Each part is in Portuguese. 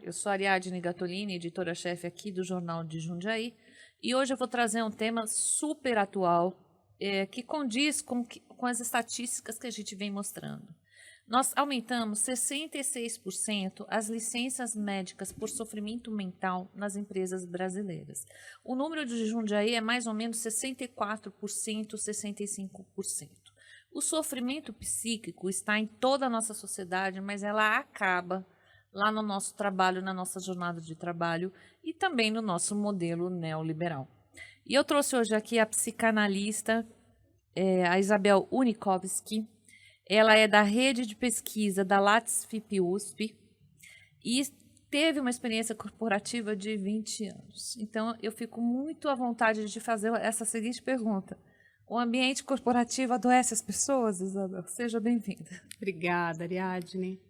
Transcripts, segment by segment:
Eu sou Ariadne Gattolini, editora-chefe aqui do Jornal de Jundiaí, e hoje eu vou trazer um tema super atual, que condiz com as estatísticas que a gente vem mostrando. Nós aumentamos 66% as licenças médicas por sofrimento mental nas empresas brasileiras. O número de Jundiaí é mais ou menos 64%, 65%. O sofrimento psíquico está em toda a nossa sociedade, mas ela acaba lá no nosso trabalho, na nossa jornada de trabalho e também no nosso modelo neoliberal. E eu trouxe hoje aqui a psicanalista, a Isabel Unikovsky. Ela é da rede de pesquisa da Lattes FIP-USP e teve uma experiência corporativa de 20 anos. Então, eu fico muito à vontade de fazer essa seguinte pergunta. O ambiente corporativo adoece as pessoas, Isabel? Seja bem-vinda. Obrigada, Ariadne.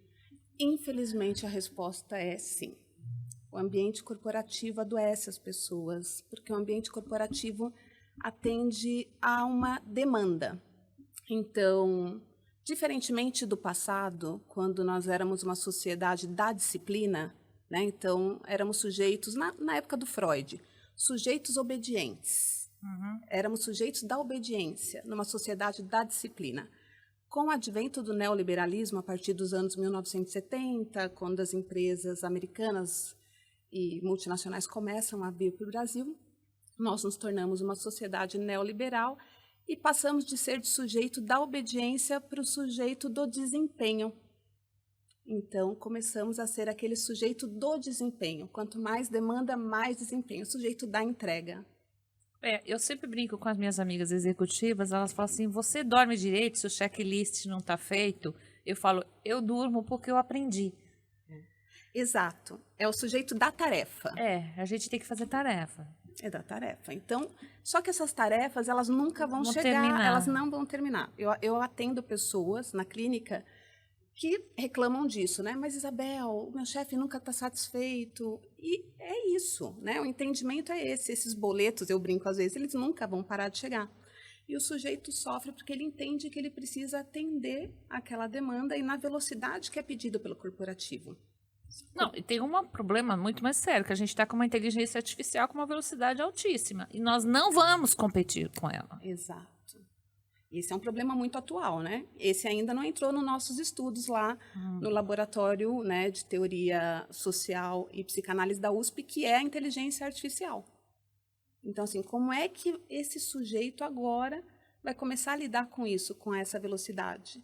Infelizmente, a resposta é sim. O ambiente corporativo adoece as pessoas, porque o ambiente corporativo atende a uma demanda. Então, diferentemente do passado, quando nós éramos uma sociedade da disciplina, né? Então, éramos sujeitos, na época do Freud, sujeitos obedientes. Éramos sujeitos da obediência, numa sociedade da disciplina. Com o advento do neoliberalismo, a partir dos anos 1970, quando as empresas americanas e multinacionais começam a vir para o Brasil, nós nos tornamos uma sociedade neoliberal e passamos de ser de sujeito da obediência para o sujeito do desempenho. Então, começamos a ser aquele sujeito do desempenho. Quanto mais demanda, mais desempenho. Sujeito da entrega. Eu sempre brinco com as minhas amigas executivas, elas falam assim, você dorme direito se o checklist não está feito? Eu falo, eu durmo porque eu aprendi. Exato. É o sujeito da tarefa. A gente tem que fazer tarefa. É da tarefa. Então, só que essas tarefas, elas nunca vão chegar, terminar. Elas não vão terminar. Eu atendo pessoas na clínica que reclamam disso, né? Mas, Isabel, o meu chefe nunca está satisfeito. E é isso, né? O entendimento é esse. Esses boletos, eu brinco às vezes, eles nunca vão parar de chegar. E o sujeito sofre porque ele entende que ele precisa atender aquela demanda e na velocidade que é pedida pelo corporativo. Não, e tem um problema muito mais sério, que a gente está com uma inteligência artificial com uma velocidade altíssima. E nós não vamos competir com ela. Exato. Esse é um problema muito atual, né? Esse ainda não entrou nos nossos estudos lá no laboratório, né, de teoria social e psicanálise da USP, que é a inteligência artificial. Então, assim, como é que esse sujeito agora vai começar a lidar com isso, com essa velocidade?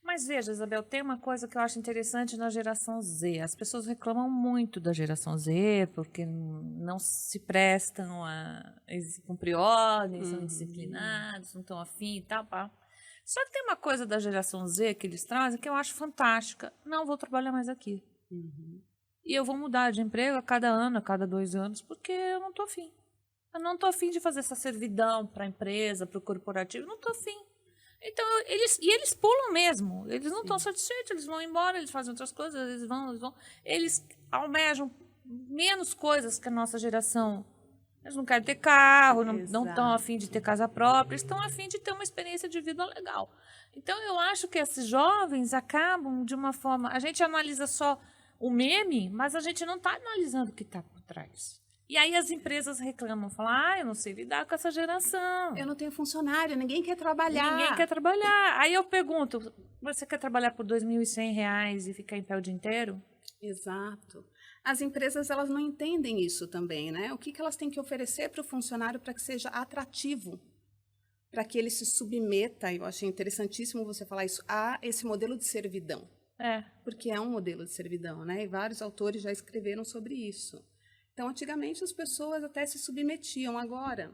Mas veja, Isabel, tem uma coisa que eu acho interessante na geração Z. As pessoas reclamam muito da geração Z porque não se prestam a cumprir ordens, são indisciplinados, não estão afim e tal. Pá. Só que tem uma coisa da geração Z que eles trazem que eu acho fantástica. Não vou trabalhar mais aqui. E eu vou mudar de emprego a cada ano, a cada 2 anos, porque eu não estou afim. Eu não estou afim de fazer essa servidão para a empresa, para o corporativo. Eu não estou afim. Então, eles pulam mesmo. Eles não estão satisfeitos, eles vão embora, eles fazem outras coisas, eles almejam menos coisas que a nossa geração. Eles não querem ter carro, não estão afim de ter casa própria, eles estão afim de ter uma experiência de vida legal. Então, eu acho que esses jovens acabam de uma forma... A gente analisa só o meme, mas a gente não está analisando o que está por trás. E aí as empresas reclamam, falam, eu não sei lidar com essa geração. Eu não tenho funcionário, ninguém quer trabalhar. Ninguém quer trabalhar. Aí eu pergunto, você quer trabalhar por R$2.100 e ficar em pé o dia inteiro? Exato. As empresas, elas não entendem isso também, né? O que elas têm que oferecer para o funcionário para que seja atrativo, para que ele se submeta, eu achei interessantíssimo você falar isso, a esse modelo de servidão. Porque é um modelo de servidão, né? E vários autores já escreveram sobre isso. Então, antigamente, as pessoas até se submetiam. Agora,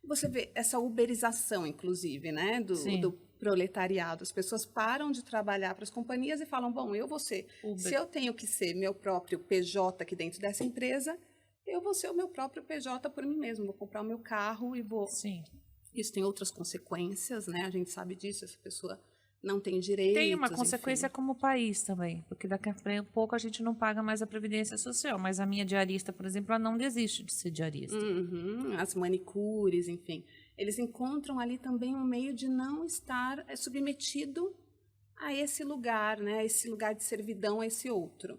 você vê essa uberização, inclusive, né, do proletariado. As pessoas param de trabalhar para as companhias e falam, bom, eu vou ser. Se eu tenho que ser meu próprio PJ aqui dentro dessa empresa, eu vou ser o meu próprio PJ por mim mesmo. Vou comprar o meu carro e vou... Isso tem outras consequências, né? A gente sabe disso, essa pessoa não tem direitos. Tem uma consequência como país também, porque daqui a pouco a gente não paga mais a Previdência Social, mas a minha diarista, por exemplo, ela não desiste de ser diarista. As manicures, enfim. Eles encontram ali também um meio de não estar submetido a esse lugar, né? A esse lugar de servidão, a esse outro.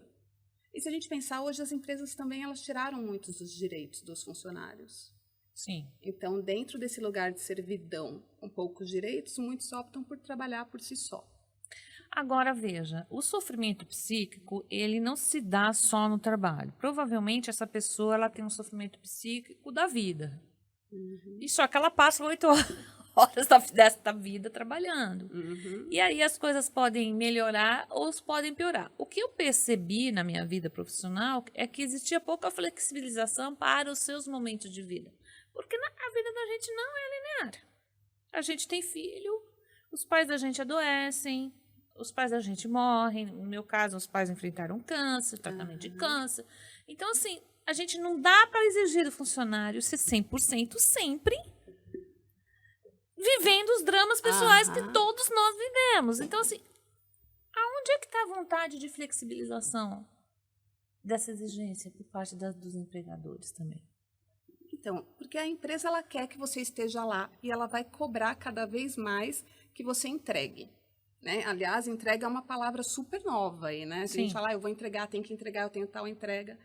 E se a gente pensar, hoje as empresas também elas tiraram muitos dos direitos dos funcionários. Sim. Então, dentro desse lugar de servidão com poucos direitos, muitos optam por trabalhar por si só. Agora, veja, o sofrimento psíquico, ele não se dá só no trabalho. Provavelmente, essa pessoa ela tem um sofrimento psíquico da vida. E só que ela passa 8 horas desta vida trabalhando. E aí as coisas podem melhorar ou podem piorar. O que eu percebi na minha vida profissional é que existia pouca flexibilização para os seus momentos de vida. Porque a vida da gente não é linear. A gente tem filho, os pais da gente adoecem, os pais da gente morrem. No meu caso, os pais enfrentaram câncer, tratamento de câncer. Então, assim, a gente não dá para exigir do funcionário ser 100% sempre vivendo os dramas pessoais que todos nós vivemos. Então, assim, aonde é que está a vontade de flexibilização dessa exigência por parte dos empregadores também? Então, porque a empresa ela quer que você esteja lá e ela vai cobrar cada vez mais que você entregue. Né? Aliás, entrega é uma palavra super nova aí, né? Se a gente falar, eu vou entregar, tem que entregar, eu tenho tal entrega.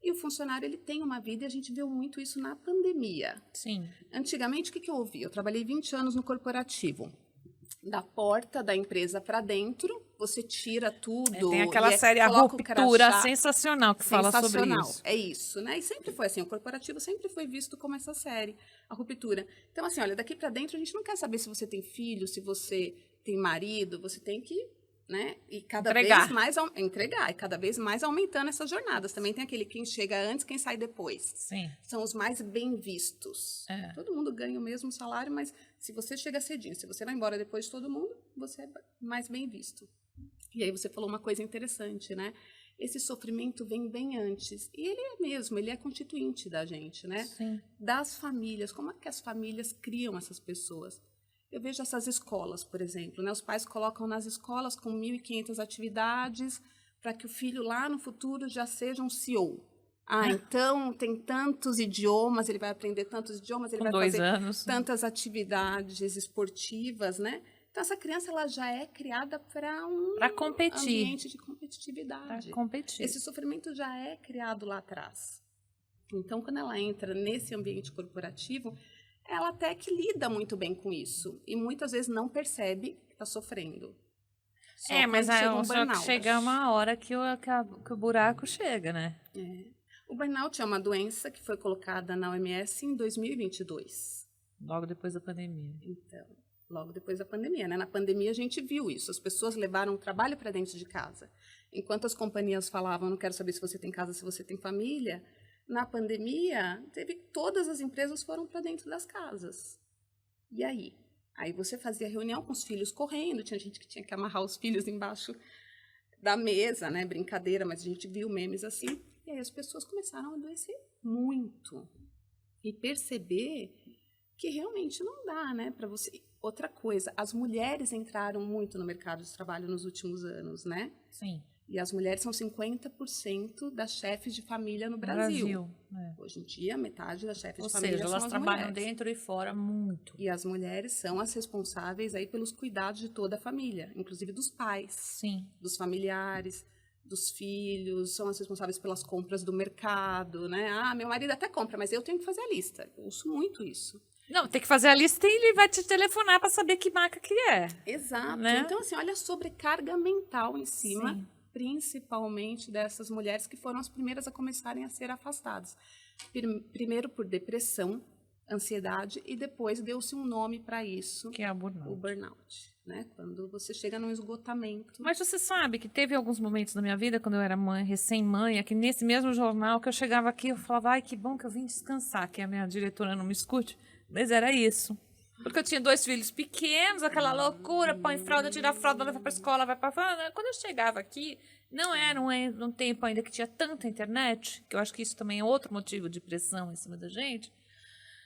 E o funcionário, ele tem uma vida, e a gente viu muito isso na pandemia. Sim. Antigamente, o que eu ouvi? Eu trabalhei 20 anos no corporativo. Da porta da empresa para dentro, você tira tudo. Tem aquela série A Ruptura, sensacional, que fala sobre isso. É isso, né? E sempre foi assim, o corporativo sempre foi visto como essa série, A Ruptura. Então, assim, olha, daqui para dentro a gente não quer saber se você tem filho, se você tem marido, você tem que, né? E cada vez mais entregar, e cada vez mais aumentando essas jornadas. Também tem aquele quem chega antes, quem sai depois. Sim. São os mais bem vistos. Todo mundo ganha o mesmo salário, mas se você chega cedinho, se você vai embora depois de todo mundo, você é mais bem visto. E aí você falou uma coisa interessante, né? Esse sofrimento vem bem antes. E ele é mesmo, ele é constituinte da gente, né? Sim. Das famílias. Como é que as famílias criam essas pessoas? Eu vejo essas escolas, por exemplo, né? Os pais colocam nas escolas com 1.500 atividades para que o filho lá no futuro já seja um CEO. Então tem tantos idiomas, ele vai aprender tantos idiomas, ele vai fazer tantas atividades esportivas, né? Então essa criança ela já é criada para competir. Ambiente de competitividade. Para competir. Esse sofrimento já é criado lá atrás. Então quando ela entra nesse ambiente corporativo, ela até que lida muito bem com isso. E muitas vezes não percebe que está sofrendo. Mas aí chega uma hora que o buraco chega, né? O burnout é uma doença que foi colocada na OMS em 2022. Logo depois da pandemia. Então, logo depois da pandemia, né? Na pandemia a gente viu isso. As pessoas levaram o trabalho para dentro de casa. Enquanto as companhias falavam, não quero saber se você tem casa, se você tem família... Na pandemia, todas as empresas foram para dentro das casas. E aí? Aí você fazia reunião com os filhos correndo, tinha gente que tinha que amarrar os filhos embaixo da mesa, né? Brincadeira, mas a gente viu memes assim. E aí as pessoas começaram a adoecer muito. E perceber que realmente não dá, né? Para você. Outra coisa, as mulheres entraram muito no mercado de trabalho nos últimos anos, né? Sim. E as mulheres são 50% das chefes de família no Brasil. Hoje em dia, metade das chefes de família são as mulheres. Ou seja, elas trabalham dentro e fora muito. E as mulheres são as responsáveis aí pelos cuidados de toda a família, inclusive dos pais, sim, dos familiares, dos filhos, são as responsáveis pelas compras do mercado, né? Meu marido até compra, mas eu tenho que fazer a lista. Eu uso muito isso. Não, tem que fazer a lista e ele vai te telefonar para saber que marca que é. Exato. Né? Então, assim, olha a sobrecarga mental em cima... Sim. Principalmente dessas mulheres que foram as primeiras a começarem a ser afastadas. Primeiro por depressão, ansiedade, e depois deu-se um nome para isso. Que é o burnout. Né? Quando você chega num esgotamento. Mas você sabe que teve alguns momentos na minha vida, quando eu era mãe, recém-mãe, aqui nesse mesmo jornal, que eu chegava aqui e eu falava, ai, que bom que eu vim descansar, que a minha diretora não me escute. Mas era isso. Porque eu tinha 2 filhos pequenos, aquela loucura, põe fralda, tira a fralda, leva para a escola, vai para a... Quando eu chegava aqui, não era um tempo ainda que tinha tanta internet, que eu acho que isso também é outro motivo de pressão em cima da gente.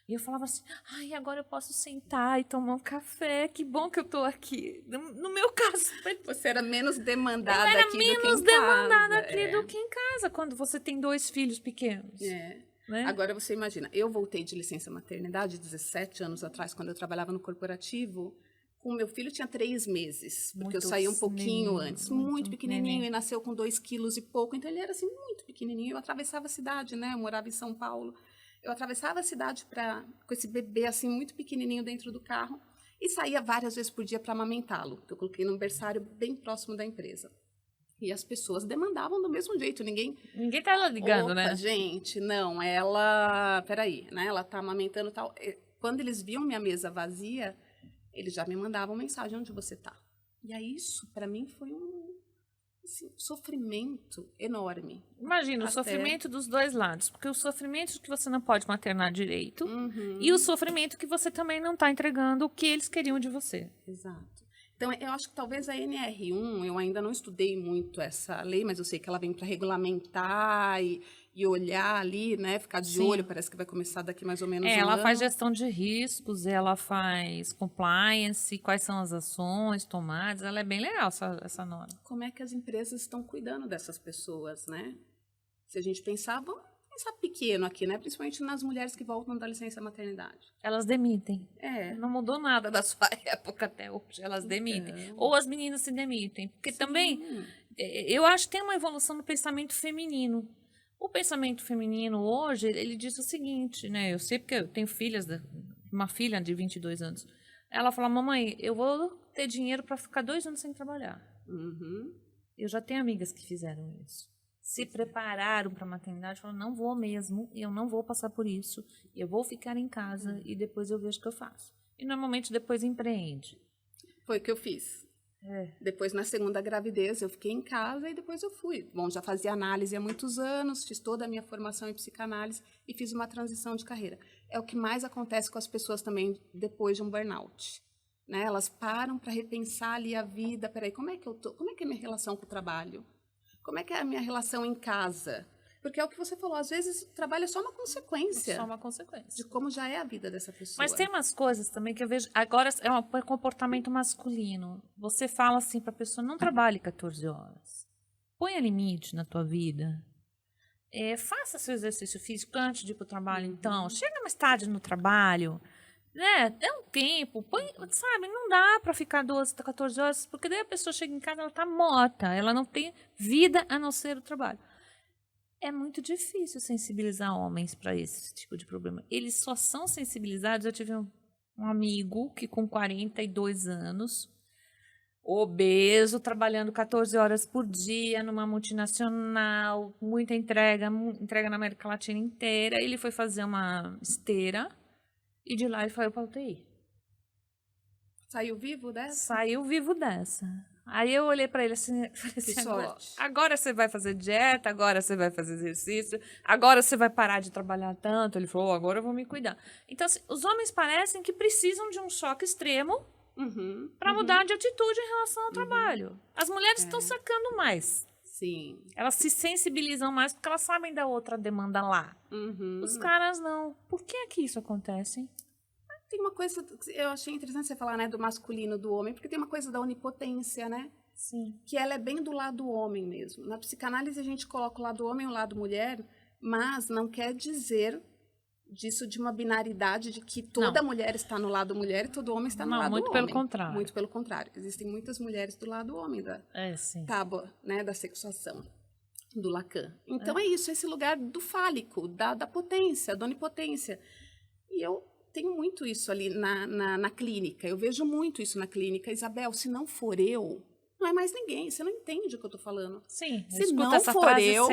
E eu falava assim, ai, agora eu posso sentar e tomar um café, que bom que eu estou aqui. No meu caso... Você era menos demandada aqui do que em casa. Era menos demandada aqui do que em casa, quando você tem 2 filhos pequenos. Né? Agora você imagina, eu voltei de licença maternidade 17 anos atrás, quando eu trabalhava no corporativo, Com o meu filho tinha 3 meses, porque Muito eu saí um pouquinho antes, muito pequenininho, neném. e nasceu com 2 quilos e pouco, então ele era assim muito pequenininho. Eu atravessava a cidade, né? Eu morava em São Paulo. Eu atravessava a cidade com esse bebê assim muito pequenininho dentro do carro e saía várias vezes por dia para amamentá-lo. Eu coloquei num berçário bem próximo da empresa. E as pessoas demandavam do mesmo jeito, ninguém tá lá ligando, Opa, né? gente, não, peraí, né? Ela tá amamentando e tal. Quando eles viam minha mesa vazia, eles já me mandavam mensagem: onde você tá? E aí isso para mim foi um assim, sofrimento enorme. Imagina, o Até- sofrimento dos dois lados. Porque o sofrimento de que você não pode maternar direito Uhum, e o sofrimento que você também não está entregando o que eles queriam de você. exato. Então, eu acho que talvez a NR1, eu ainda não estudei muito essa lei, mas eu sei que ela vem para regulamentar e olhar ali, né? Ficar de Sim. olho, parece que vai começar daqui mais ou menos um Ela ano. faz gestão de riscos, ela faz compliance, quais são as ações tomadas. Ela é bem legal, essa norma. Como é que as empresas estão cuidando dessas pessoas, né? Se a gente pensar, vamos pensar pequeno aqui, né? Principalmente nas mulheres que voltam da licença maternidade. Elas demitem. É. Não mudou nada da sua época até hoje. Elas demitem. Então. Ou as meninas se demitem. Porque também, eu acho que tem uma evolução no pensamento feminino. O pensamento feminino hoje, ele diz o seguinte, né? Eu sei porque eu tenho uma filha de 22 anos. Ela fala: mamãe, eu vou ter dinheiro para ficar 2 anos sem trabalhar. Uhum. Eu já tenho amigas que fizeram isso. Se prepararam para a maternidade, falaram: não vou mesmo, eu não vou passar por isso, eu vou ficar em casa e depois eu vejo o que eu faço. E normalmente depois empreende. Foi o que eu fiz. Depois, na segunda gravidez, eu fiquei em casa e depois eu fui. Bom, já fazia análise há muitos anos, fiz toda a minha formação em psicanálise e fiz uma transição de carreira. É o que mais acontece com as pessoas também depois de um burnout. Né? Elas param para repensar ali a vida. Peraí, como é que é a minha relação com o trabalho? Como é que é a minha relação em casa? Porque é o que você falou, às vezes o trabalho é só uma consequência. Só uma consequência. De como já é a vida dessa pessoa. Mas tem umas coisas também que eu vejo. Agora é um comportamento masculino. Você fala assim para a pessoa: não trabalhe 14 horas. Ponha limite na tua vida. Faça seu exercício físico antes de ir para o trabalho, então. Chega mais tarde no trabalho. Né? Dê um tempo. Sabe, não dá para ficar 12, 14 horas, porque daí a pessoa chega em casa, ela tá morta. Ela não tem vida a não ser o trabalho. É muito difícil sensibilizar homens para esse tipo de problema. Eles só são sensibilizados. Eu tive um amigo que com 42 anos, obeso, trabalhando 14 horas por dia numa multinacional, muita entrega na América Latina inteira. Ele foi fazer uma esteira e de lá ele foi para a UTI. Saiu vivo dessa? Saiu vivo dessa. Aí eu olhei para ele assim, falei assim: agora você vai fazer dieta, agora você vai fazer exercício, agora você vai parar de trabalhar tanto. Ele falou: agora eu vou me cuidar. Então, assim, os homens parecem que precisam de um choque extremo para mudar de atitude em relação ao trabalho. As mulheres estão sacando mais. Sim. Elas se sensibilizam mais porque elas sabem da outra demanda lá. Os caras não. Por que é que isso acontece? Tem uma coisa, eu achei interessante você falar, né, do masculino, do homem, porque tem uma coisa da onipotência, né? Sim. Que ela é bem do lado homem mesmo. Na psicanálise a gente coloca o lado homem e o lado mulher, mas não quer dizer disso de uma binaridade de que toda mulher está no lado mulher e todo homem está no lado muito homem. Pelo contrário. Muito pelo contrário. Existem muitas mulheres do lado homem da tábua, né, da sexuação, do Lacan. Então é isso, esse lugar do fálico, da potência, da onipotência. E eu tenho muito isso ali na clínica, eu vejo muito isso na clínica. Isabel, se não for eu, não é mais ninguém, você não entende o que eu estou falando. Sim, se não for eu,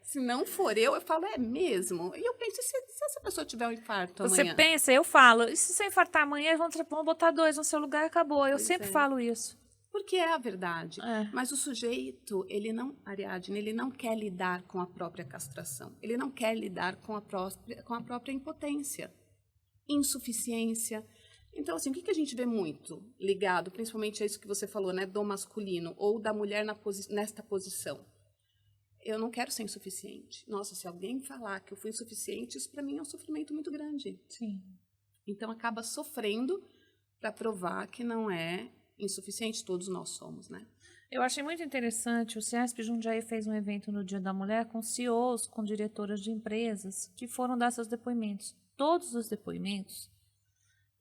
se não for eu falo, é mesmo? E eu penso, se essa pessoa tiver um infarto amanhã? Você pensa, eu falo, e se você infartar amanhã, vão botar 2 no seu lugar e acabou. Eu sempre falo isso. Porque é a verdade. Mas o sujeito, Ariadne, ele não quer lidar com a própria castração. Ele não quer lidar com a própria impotência. Insuficiência. Então, assim, o que a gente vê muito ligado, principalmente a isso que você falou, né, do masculino ou da mulher nesta posição? Eu não quero ser insuficiente. Nossa, se alguém falar que eu fui insuficiente, isso para mim é um sofrimento muito grande. Sim. Então, acaba sofrendo para provar que não é insuficiente. Todos nós somos, né? Eu achei muito interessante, o CIESP Jundiaí fez um evento no Dia da Mulher com CEOs, com diretoras de empresas, que foram dar seus depoimentos. Todos os depoimentos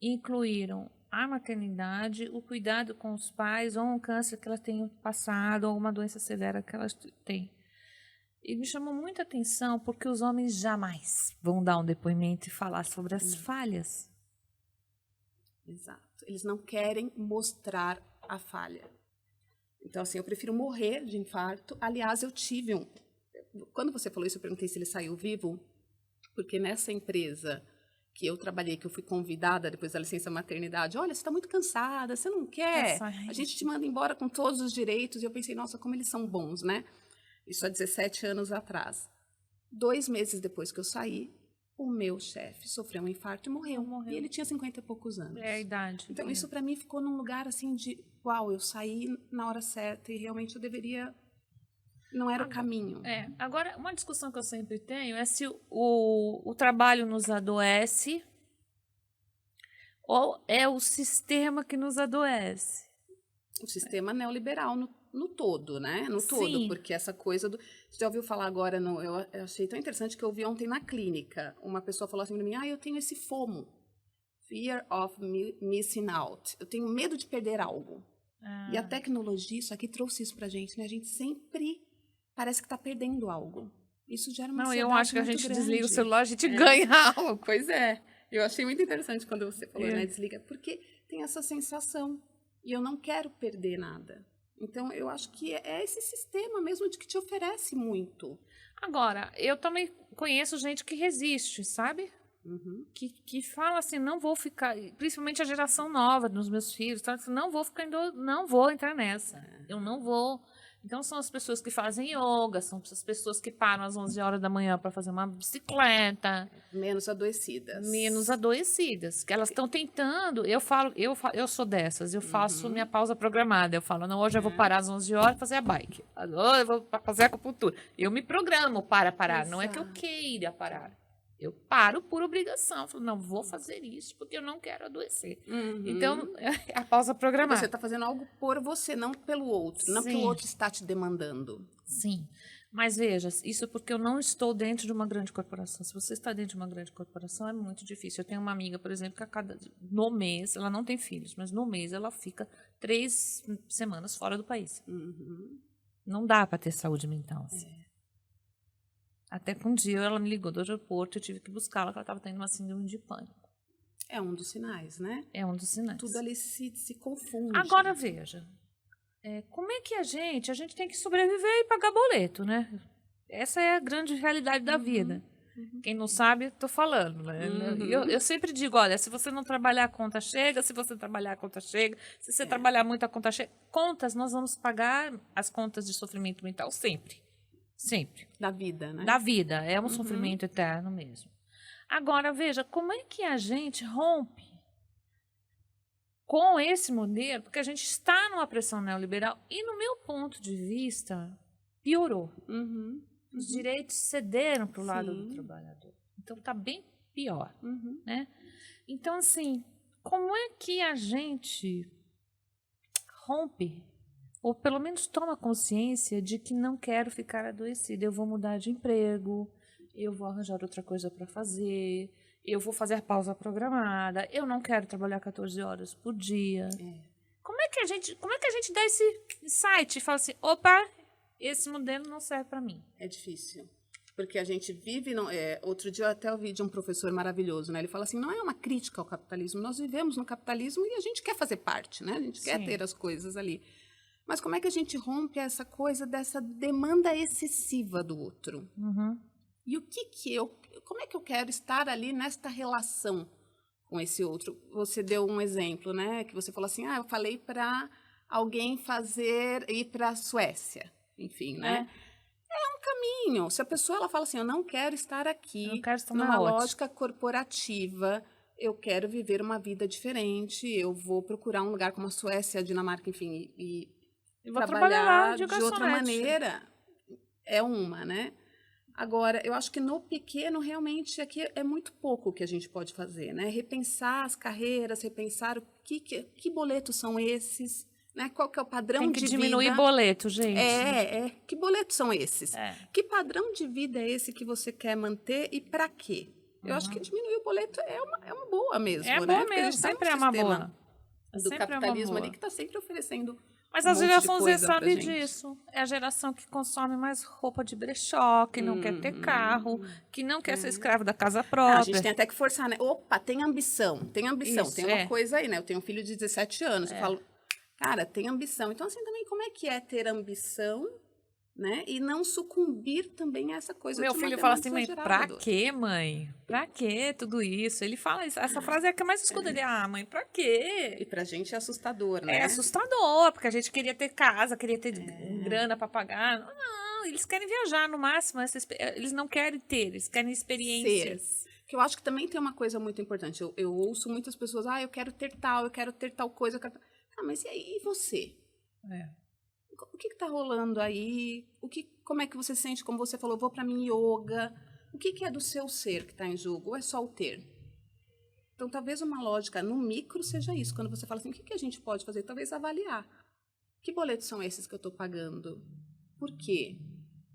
incluíram a maternidade, o cuidado com os pais, ou um câncer que elas tenham passado, ou alguma doença severa que elas têm. E me chamou muita atenção porque os homens jamais vão dar um depoimento e falar sobre as falhas. Exato. Eles não querem mostrar a falha. Então, assim, eu prefiro morrer de infarto. Aliás, eu tive um... Quando você falou isso, eu perguntei se ele saiu vivo, porque nessa empresa que eu trabalhei, que eu fui convidada depois da licença maternidade, olha, você está muito cansada, você não quer? A gente te manda embora com todos os direitos. E eu pensei, nossa, como eles são bons, né? Isso há 17 anos atrás. 2 meses depois que eu saí, o meu chefe sofreu um infarto e morreu. E ele tinha 50 e poucos anos. É a idade. Então, isso para mim ficou num lugar assim de, uau, eu saí na hora certa e realmente eu deveria... Não era o caminho. Agora, uma discussão que eu sempre tenho é se o trabalho nos adoece ou é o sistema que nos adoece. O sistema neoliberal no todo, né? No todo, Sim. Porque essa coisa do... Você já ouviu falar agora, eu achei tão interessante que eu vi ontem na clínica, uma pessoa falou assim para mim, eu tenho esse FOMO, Fear of Missing Out. Eu tenho medo de perder algo. E a tecnologia, isso aqui trouxe isso pra gente, né? A gente sempre parece que está perdendo algo. Isso gera uma ansiedade. Eu acho que a gente grande. desliga o celular, a gente ganha algo. Pois é. Eu achei muito interessante quando você falou, né? Desliga. Porque tem essa sensação. E eu não quero perder nada. Então, eu acho que é esse sistema mesmo de que te oferece muito. Agora, eu também conheço gente que resiste, sabe? Uhum. Que fala assim, não vou ficar... Principalmente a geração nova dos meus filhos. Tá? Não vou entrar nessa. Eu não vou... Então, são as pessoas que fazem yoga, são as pessoas que param às 11 horas da manhã para fazer uma bicicleta. Menos adoecidas. Menos adoecidas. Que elas estão tentando... Eu sou dessas. Eu faço minha pausa programada. Eu falo, não, hoje eu vou parar às 11 horas e fazer a bike. Hoje eu vou fazer a acupuntura. Eu me programo para parar. Exato. Não é que eu queira parar. Eu paro por obrigação. Eu falo, não, vou fazer isso porque eu não quero adoecer. Então, a pausa programada. Você está fazendo algo por você, não pelo outro. Não porque o outro está te demandando. Sim. Mas veja, isso porque eu não estou dentro de uma grande corporação. Se você está dentro de uma grande corporação, é muito difícil. Eu tenho uma amiga, por exemplo, que no mês, ela não tem filhos, mas no mês ela fica 3 semanas fora do país. Não dá para ter saúde mental. Assim. Até que um dia ela me ligou do aeroporto, eu tive que buscá-la, porque ela estava tendo uma síndrome de pânico. É um dos sinais, né? É um dos sinais. Tudo ali se confunde. Agora, veja, como é que a gente tem que sobreviver e pagar boleto, né? Essa é a grande realidade da vida. Quem não sabe, estou falando. Né? Eu sempre digo, olha, se você não trabalhar, a conta chega. Se você trabalhar, a conta chega. Se você trabalhar muito, a conta chega. Contas, nós vamos pagar as contas de sofrimento mental sempre. Sempre. Da vida, né? Da vida. É um sofrimento eterno mesmo. Agora, veja, como é que a gente rompe com esse modelo? Porque a gente está numa pressão neoliberal e, no meu ponto de vista, piorou. Os direitos cederam para o lado do trabalhador. Então, está bem pior. Né? Então, assim, como é que a gente rompe ou pelo menos toma consciência de que não quero ficar adoecida, eu vou mudar de emprego, eu vou arranjar outra coisa para fazer, eu vou fazer pausa programada, eu não quero trabalhar 14 horas por dia. Como é que a gente dá esse insight e fala assim, opa, esse modelo não serve para mim? É difícil. Porque a gente vive... outro dia eu até ouvi de um professor maravilhoso, né? Ele fala assim, não é uma crítica ao capitalismo, nós vivemos no capitalismo e a gente quer fazer parte, né? A gente quer ter as coisas ali. Mas como é que a gente rompe essa coisa dessa demanda excessiva do outro? E como é que eu quero estar ali nesta relação com esse outro? Você deu um exemplo, né? Que você falou assim, eu falei para alguém ir para a Suécia. Enfim, né? É um caminho. Se a pessoa ela fala assim, eu não quero estar aqui numa lógica corporativa, eu quero viver uma vida diferente, eu vou procurar um lugar como a Suécia, a Dinamarca, enfim, e vou trabalhar de outra maneira. É uma, né? Agora, eu acho que no pequeno, realmente, aqui é muito pouco o que a gente pode fazer, né? Repensar as carreiras, repensar que boletos são esses, né? Qual que é o padrão de vida. Tem que diminuir boleto, gente. Que boletos são esses? Que padrão de vida é esse que você quer manter e para quê? Eu acho que diminuir o boleto é uma boa mesmo, né? É boa mesmo, sempre é uma boa. do Sempre é uma capitalismo boa. ali que está sempre oferecendo. Mas um a monte de geração Z coisa pra sabe gente. disso. É a geração que consome mais roupa de brechó, que não quer ter carro, que não quer ser escravo da casa Ah, a própria. gente tem até que forçar, né? Opa, tem ambição. Isso, Tem uma é. coisa aí, né? Eu tenho um filho de 17 anos. Eu falo, cara, tem ambição. Então, assim, também, como é que é ter ambição, né? E não sucumbir também a essa coisa Meu de uma filho fala demanda assim, mãe, exagerada pra do outro. quê, mãe? Pra quê tudo isso? Ele fala isso. Essa frase é a que eu mais escuto. Ele, mãe, pra quê? E pra gente é assustador, É né? assustador, porque a gente queria ter casa, queria ter grana pra pagar. Não, eles querem viajar no máximo. Eles não querem ter, eles querem experiências. Que eu acho que também tem uma coisa muito importante. Eu ouço muitas pessoas, eu quero ter tal coisa. Ah, mas e aí, e você? É. O que está rolando aí? Como é que você sente? Como você falou, vou para minha yoga. O que é do seu ser que está em jogo? Ou é só o ter? Então, talvez uma lógica no micro seja isso. Quando você fala assim, o que a gente pode fazer? Talvez avaliar. Que boletos são esses que eu estou pagando? Por quê?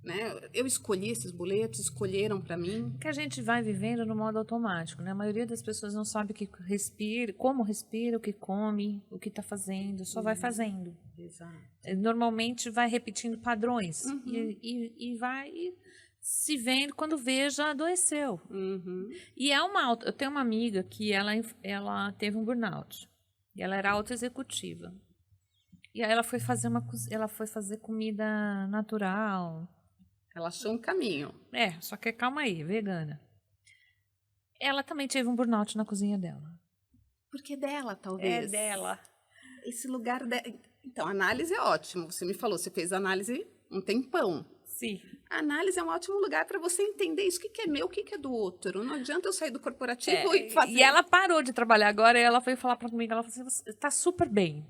Né? Eu escolhi esses boletos, escolheram para mim. Que a gente vai vivendo no modo automático, né? A maioria das pessoas não sabe o que respira, como respira, o que come, o que está fazendo, só vai fazendo. Exato. Normalmente vai repetindo padrões e vai se vendo, quando vê, já adoeceu. E eu tenho uma amiga que ela teve um burnout e ela era autoexecutiva. E aí ela foi fazer comida natural. Ela achou um caminho. Só que calma aí, vegana. Ela também teve um burnout na cozinha dela. Porque dela, talvez. É dela. Esse lugar... Então, análise é ótimo. Você me falou, você fez análise um tempão. Sim. A análise é um ótimo lugar para você entender isso, o que é meu, o que é do outro. Não adianta eu sair do corporativo e fazer... E ela parou de trabalhar agora e ela foi falar para mim, ela falou assim, você tá super bem,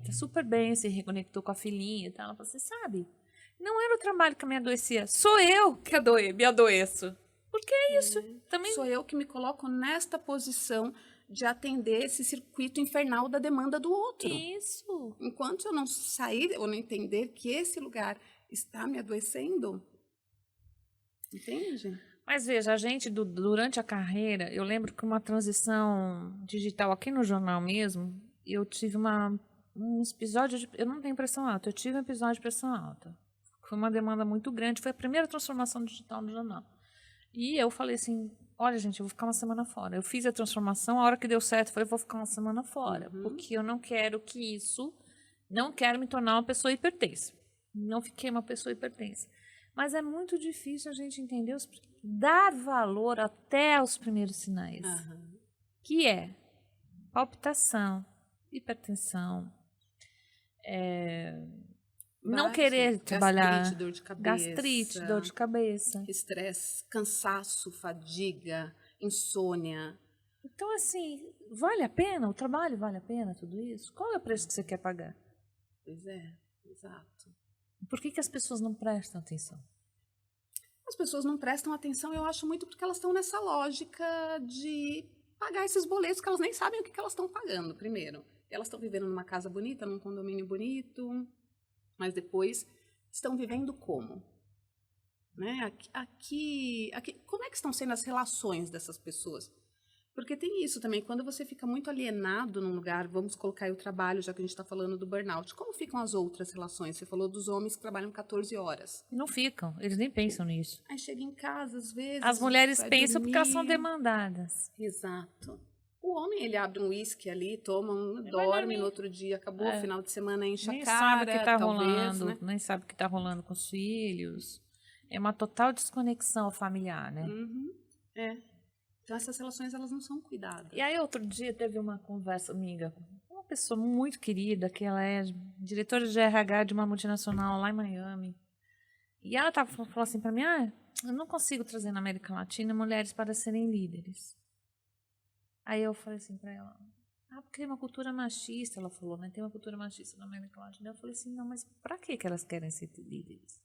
se reconectou com a filhinha e tal. Ela falou assim, sabe, não era o trabalho que me adoecia, sou eu que me adoeço. Porque é isso. Também Sou eu que me coloco nesta posição de atender esse circuito infernal da demanda do outro. Isso. Enquanto eu não sair ou não entender que esse lugar está me adoecendo, entende? Mas veja, a gente, durante a carreira, eu lembro que uma transição digital aqui no jornal mesmo, eu tive um episódio eu não tenho pressão alta, eu tive um episódio de pressão alta. Foi uma demanda muito grande, foi a primeira transformação digital no jornal. E eu falei assim, olha gente, eu vou ficar uma semana fora. Eu fiz a transformação, a hora que deu certo, eu falei, vou ficar uma semana fora, porque eu não quero não quero me tornar uma pessoa hipertensa. Não fiquei uma pessoa hipertensa. Mas é muito difícil a gente entender, dar valor até os primeiros sinais. Que é palpitação, hipertensão, não querer trabalhar. Gastrite, dor de cabeça. Estresse, cansaço, fadiga, insônia. Então, assim, vale a pena? O trabalho vale a pena, tudo isso? Qual é o preço que você quer pagar? Pois é, exato. Por que as pessoas não prestam atenção? As pessoas não prestam atenção, eu acho muito porque elas estão nessa lógica de pagar esses boletos que elas nem sabem o que elas estão pagando, primeiro. Elas estão vivendo numa casa bonita, num condomínio bonito, mas depois estão vivendo como? Né? Aqui, como é que estão sendo as relações dessas pessoas? Porque tem isso também, quando você fica muito alienado num lugar, vamos colocar aí o trabalho, já que a gente está falando do burnout, como ficam as outras relações? Você falou dos homens que trabalham 14 horas. Não ficam, eles nem pensam nisso. Aí chega em casa, às vezes... As mulheres pensam dormir. Porque elas são demandadas. Exato. O homem, ele abre um uísque ali, toma, dorme, no outro dia acabou, final de semana enche a cara, sabe o que está rolando, né? Nem sabe o que está rolando com os filhos. É uma total desconexão familiar, né? Então, essas relações, elas não são cuidadas. E aí, outro dia, teve uma conversa, amiga, com uma pessoa muito querida, que ela é diretora de RH de uma multinacional lá em Miami. E ela falou assim para mim, eu não consigo trazer na América Latina mulheres para serem líderes. Aí eu falei assim para ela, porque tem uma cultura machista, ela falou, né? Tem uma cultura machista na América Latina. Eu falei assim, não, mas para que elas querem ser líderes?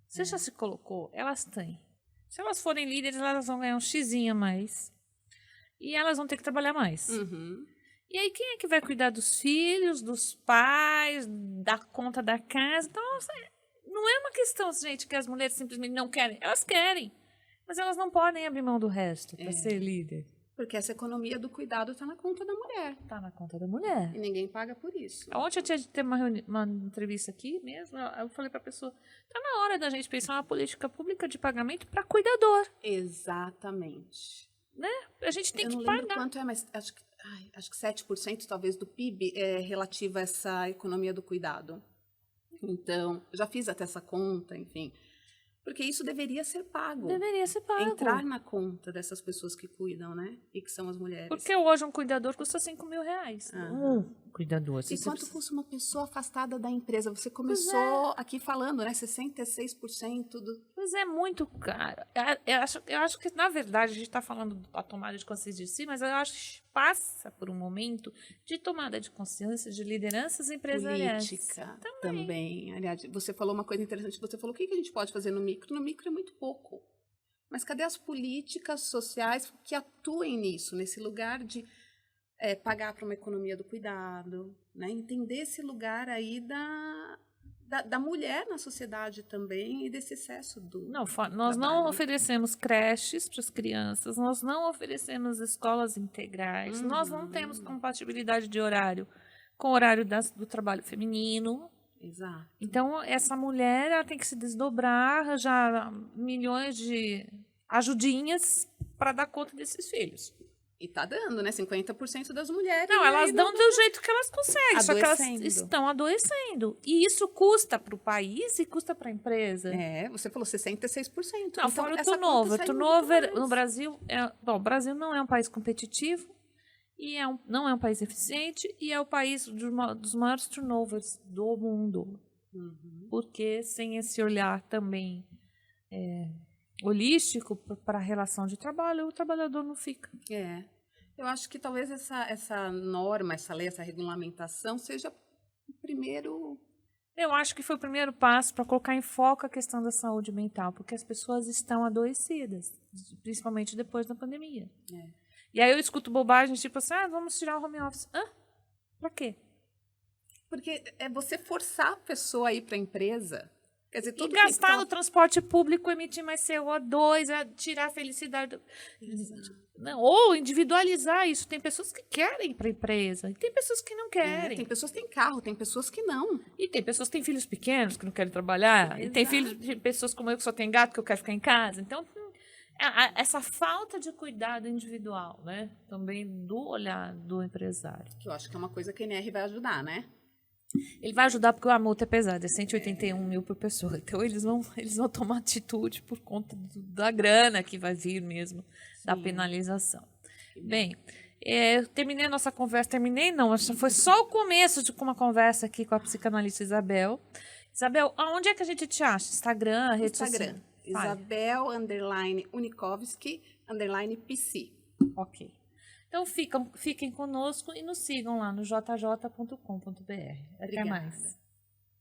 Você já se colocou? Elas têm. Se elas forem líderes, elas vão ganhar um xizinho a mais. E elas vão ter que trabalhar mais. E aí, quem é que vai cuidar dos filhos, dos pais, dar conta da casa? Então, não é uma questão, gente, que as mulheres simplesmente não querem. Elas querem. Mas elas não podem abrir mão do resto para ser líder. Porque essa economia do cuidado está na conta da mulher. Está na conta da mulher. E ninguém paga por isso. Ontem eu tinha de ter uma entrevista aqui mesmo, eu falei para a pessoa, está na hora da gente pensar uma política pública de pagamento para cuidador. Exatamente. Né? A gente tem eu que não pagar. lembro quanto é, mas acho que 7% talvez do PIB é relativo a essa economia do cuidado. Então, eu já fiz até essa conta, enfim. Porque isso deveria ser pago. Deveria ser pago. Entrar na conta dessas pessoas que cuidam, né? E que são as mulheres. Porque hoje um cuidador custa 5 mil reais. Cuidador. E quanto custa uma pessoa afastada da empresa? Você começou aqui falando, né? 66% do... Pois é, muito caro. Eu acho que, na verdade, a gente está falando da tomada de consciência de si, mas eu acho que passa por um momento de tomada de consciência de lideranças empresariais. Política também. Aliás, você falou uma coisa interessante. Você falou, o que a gente pode fazer no micro? No micro é muito pouco. Mas cadê as políticas sociais que atuem nisso, nesse lugar de pagar para uma economia do cuidado, né? Entender esse lugar aí da mulher na sociedade também e desse excesso do nós trabalho. não oferecemos creches para as crianças, nós não oferecemos escolas integrais, nós não temos compatibilidade de horário com o horário do trabalho feminino. Exato. Então, essa mulher ela tem que se desdobrar, arranjar milhões de ajudinhas para dar conta desses filhos. E tá dando, né? 50% das mulheres. Não, elas dão do jeito que elas conseguem, só que elas Adoecendo. estão adoecendo. E isso custa para o país e custa para a empresa. Você falou 66%. Não, então, fora o essa turnover. conta sai Turnover muito mais. no Brasil... o Brasil não é um país competitivo, e não é um país eficiente, e é o país dos maiores turnovers do mundo. Porque sem esse olhar também holístico para a relação de trabalho, o trabalhador não fica. Eu acho que talvez essa norma, essa lei, essa regulamentação seja o primeiro... Eu acho que foi o primeiro passo para colocar em foco a questão da saúde mental, porque as pessoas estão adoecidas, principalmente depois da pandemia. E aí eu escuto bobagens tipo assim, vamos tirar o home office. Pra quê? Porque é você forçar a pessoa a ir para a empresa. Quer dizer, E gastar no transporte público, emitir mais CO2, tirar a felicidade. Não, ou individualizar isso. Tem pessoas que querem ir para a empresa, e tem pessoas que não querem. Tem pessoas que têm carro, tem pessoas que não. E tem pessoas que têm filhos pequenos, que não querem trabalhar. E tem pessoas como eu que só tem gato, que eu quero ficar em casa. Então, essa falta de cuidado individual, né? Também do olhar do empresário. Que eu acho que é uma coisa que a NR vai ajudar, né? Ele vai ajudar porque a multa é pesada, é 181 mil por pessoa. Então, eles vão tomar atitude por conta da grana que vai vir mesmo, da penalização. Bem, terminei a nossa conversa. Terminei não, foi só o começo de uma conversa aqui com a psicanalista Isabel. Isabel, aonde é que a gente te acha? Instagram, rede social? Isabel_Unikovski_PC. Ok. Então, fiquem conosco e nos sigam lá no jj.com.br. Até mais.